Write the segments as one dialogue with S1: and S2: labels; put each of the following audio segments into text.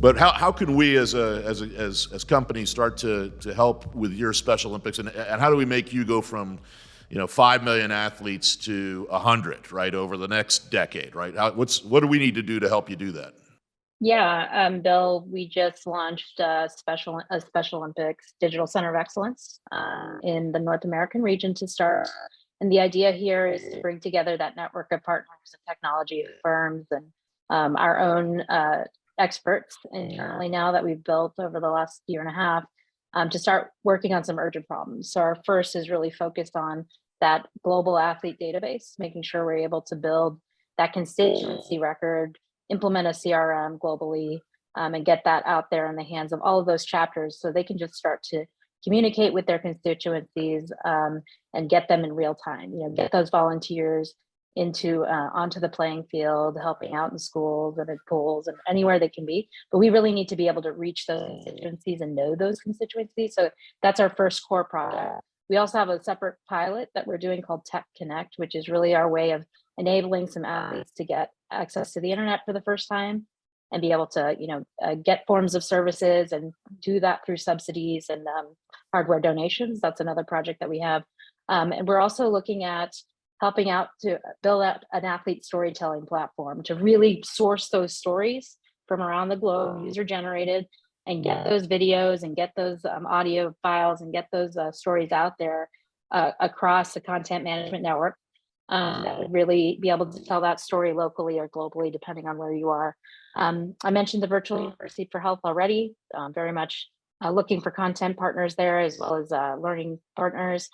S1: But how can we as companies start to help with your Special Olympics, and how do we make you go from 5 million athletes to 100, right, over the next decade, right? What do we need to do to help you do that?
S2: Yeah, Bill, we just launched a Special Olympics Digital Center of Excellence in the North American region to start. And the idea here is to bring together that network of partners and technology firms and our own experts internally now that we've built over the last year and a half to start working on some urgent problems. So our first is really focused on that global athlete database, making sure we're able to build that constituency record, implement a CRM globally, and get that out there in the hands of all of those chapters so they can just start to communicate with their constituencies and get them in real time, get those volunteers onto the playing field, helping out in schools and in pools and anywhere they can be. But we really need to be able to reach those constituencies and know those constituencies. So that's our first core product. We also have a separate pilot that we're doing called Tech Connect, which is really our way of enabling some athletes to get access to the internet for the first time and be able to, get forms of services and do that through subsidies and hardware donations. That's another project that we have. And we're also looking at helping out to build out an athlete storytelling platform to really source those stories from around the globe, user generated, and get those videos and get those audio files and get those stories out there across the content management network that would really be able to tell that story locally or globally, depending on where you are. I mentioned the Virtual University for Health already, very much looking for content partners there as well as learning partners.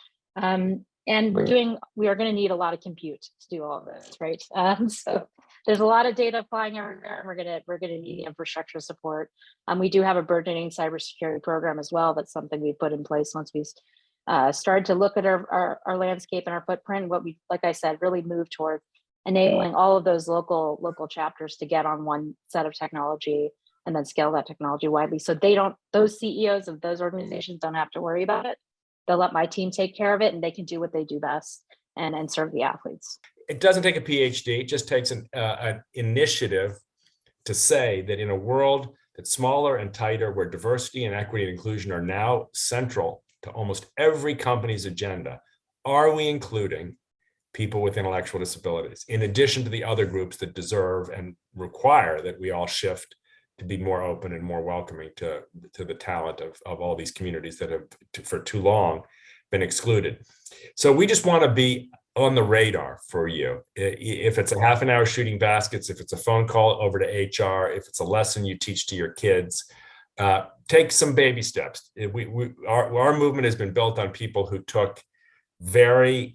S2: And we are going to need a lot of compute to do all of this, right? So there's a lot of data flying everywhere, and we're going to need the infrastructure support. We do have a burgeoning cybersecurity program as well. That's something we put in place once we started to look at our landscape and our footprint. What we, like I said, really moved toward enabling all of those local chapters to get on one set of technology and then scale that technology widely. So those CEOs of those organizations don't have to worry about it. They'll let my team take care of it, and they can do what they do best and serve the athletes.
S3: It doesn't take a PhD. It just takes an initiative to say that in a world that's smaller and tighter, where diversity and equity and inclusion are now central to almost every company's agenda, are we including people with intellectual disabilities, in addition to the other groups that deserve and require that we all shift to be more open and more welcoming to the talent of all these communities that have for too long been excluded. So we just want to be on the radar for you. If it's a half an hour shooting baskets, if it's a phone call over to HR, if it's a lesson you teach to your kids, take some baby steps. Our movement has been built on people who took very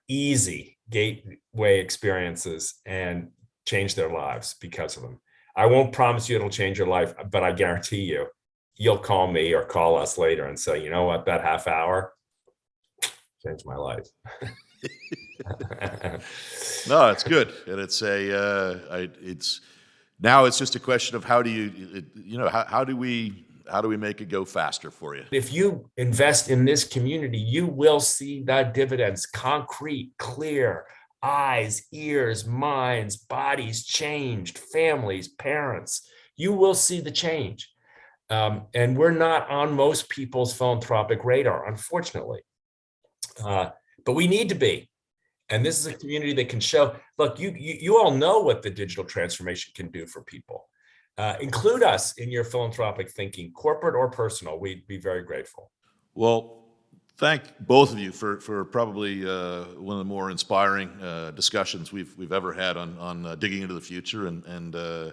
S3: easy gateway experiences and changed their lives because of them. I won't promise you it'll change your life, but I guarantee you'll call me or call us later and say, you know what, that half hour changed my life.
S1: No, it's good, and it's now it's just a question of how do we make it go faster for you?
S3: If you invest in this community, you will see the dividends, concrete, clear. Eyes, ears, minds, bodies changed, families, parents. You will see the change. And we're not on most people's philanthropic radar, unfortunately. But we need to be. And this is a community that can show, look, you all know what the digital transformation can do for people. Include us in your philanthropic thinking, corporate or personal. We'd be very grateful.
S1: Well, thank both of you for probably one of the more inspiring discussions we've ever had on digging into the future, and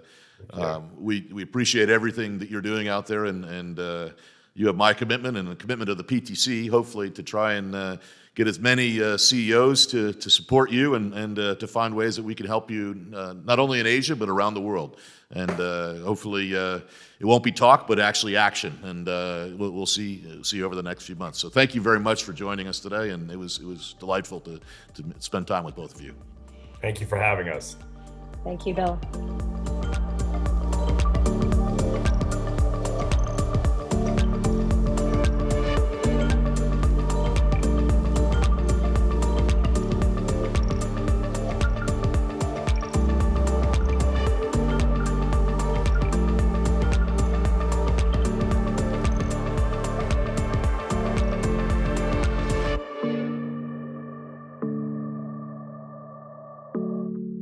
S1: we appreciate everything that you're doing out there, and you have my commitment and the commitment of the PTC, hopefully, to try and get as many CEOs to support you and to find ways that we can help you not only in Asia but around the world. And hopefully it won't be talk, but actually action. And we'll see you over the next few months. So thank you very much for joining us today, and it was delightful to spend time with both of you.
S3: Thank you for having us.
S2: Thank you, Bill.